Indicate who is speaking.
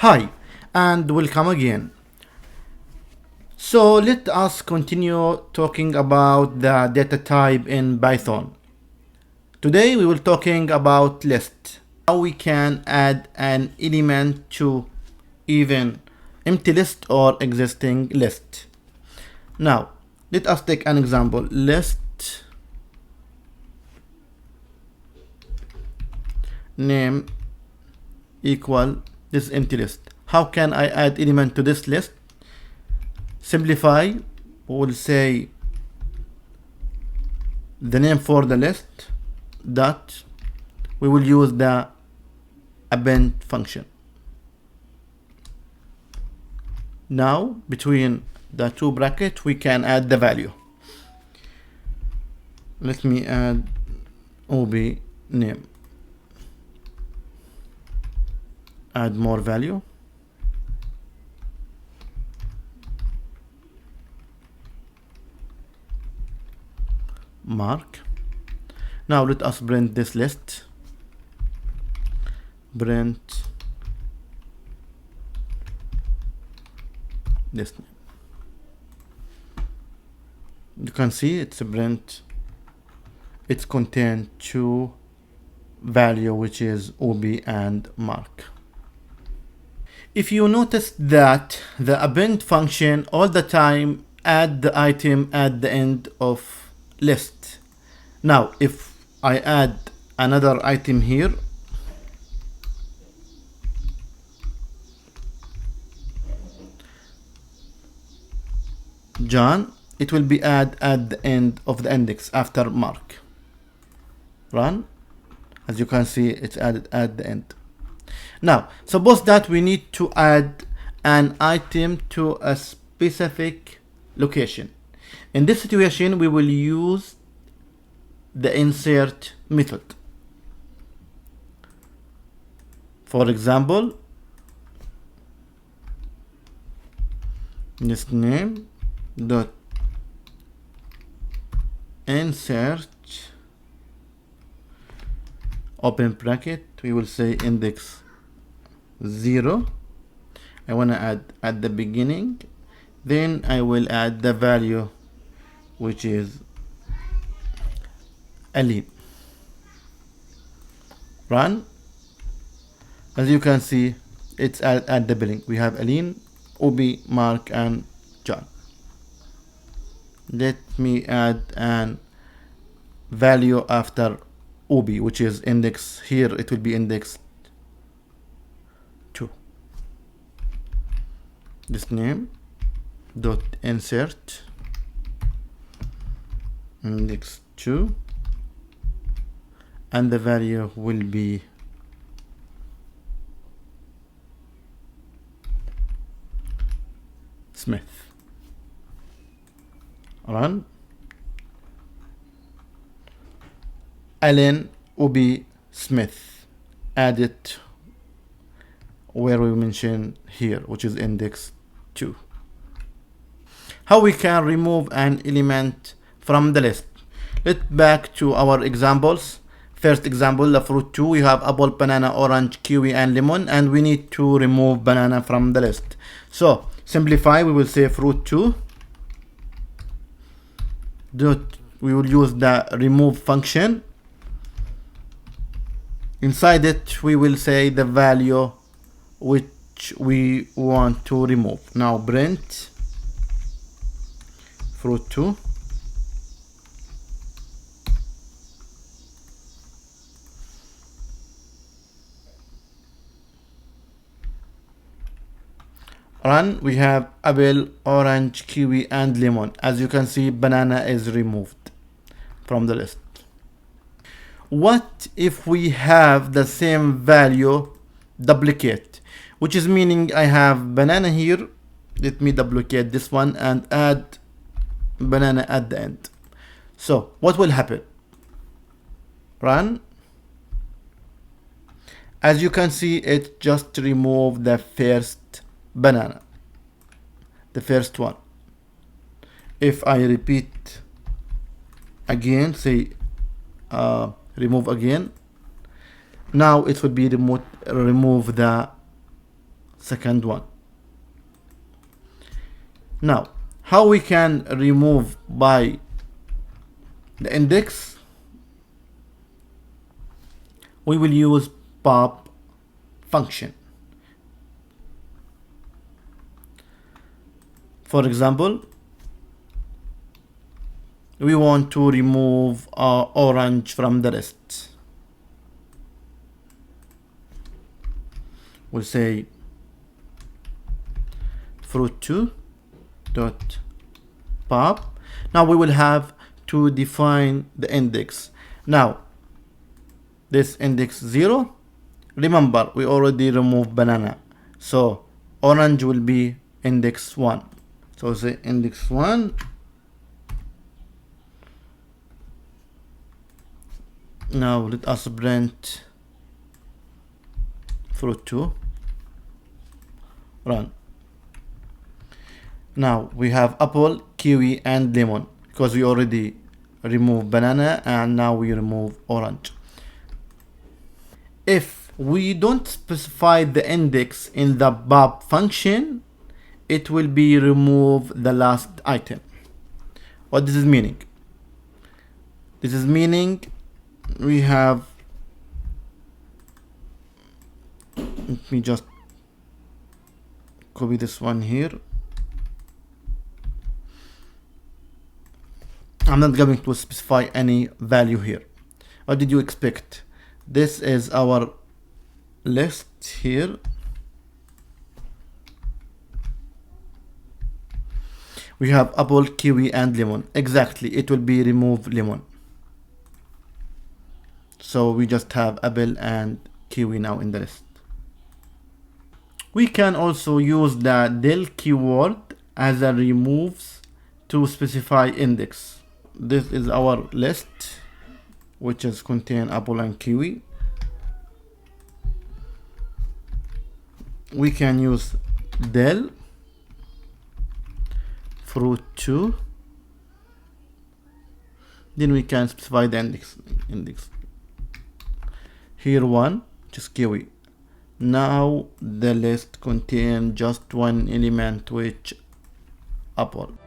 Speaker 1: Hi, and welcome again. So let us continue talking about the data type in Python. Today we will talking about list. How we can add an element to even empty list or existing list. Now, let us take an example. List name equal this empty list. How can I add element to this list? Simplify, we'll say the name for the list dot, we will use the append function. Now between the two brackets we can add the value. Let me add ob name, add more value, mark. Now let us print this list, print this name. You can see it's a print, it's contained two value, which is ob and mark. If you notice that the append function all the time add the item at the end of list. Now if I add another item here, John, it will be add at the end of the index after mark. Run. As you can see, it's added at the end. Now suppose that we need to add an item to a specific location. In this situation we will use the insert method. For example, this name dot insert open bracket, we will say index 0. I want to add at the beginning, then I will add the value, which is Aline. Run. As you can see, it's at the beginning. We have Aline, Obi, Mark, and John. Let me add an value after Obi, which is index here. It will be index 2. This name dot insert index 2, and the value will be Smith. Run. Alan, Obi, Smith, add it where we mention here, which is index 2. How we can remove an element from the list? Let's back to our examples. First example, the fruit 2, we have apple, banana, orange, kiwi, and lemon, and we need to remove banana from the list. So simplify, we will say fruit 2 dot, we will use the remove function. Inside it we will say the value which we want to remove. Now print fruit 2 run. We have apple, orange, kiwi, and lemon. As you can see, banana is removed from the list. What if we have the same value duplicate, which is meaning I have banana here. Let me duplicate this one and add banana at the end. So what will happen? Run. As you can see, it just removed the first banana, the first one. If I repeat again, say remove again, now it would be remove the second one. Now, how we can remove by the index? We will use pop function. For example, we want to remove orange from the list. We'll say fruit2 dot pop. Now we will have to define the index. Now this index 0, remember we already removed banana, so orange will be index 1. So say index 1. Now let us print fruit2, run. Now we have apple, kiwi, and lemon because we already removed banana and now we remove orange. If we don't specify the index in the pop function, it will be remove the last item. What this is meaning? This is meaning we have, let me just copy this one here. I'm not going to specify any value here. What did you expect? This is our list here. We have apple, kiwi, and lemon. Exactly, it will be remove lemon. So we just have apple and kiwi now in the list. We can also use the del keyword as a removes to specify index. This is our list, which is contain apple and kiwi. We can use del fruit2, then we can specify the index here 1, which is kiwi. Now the list contain just one element, which apple.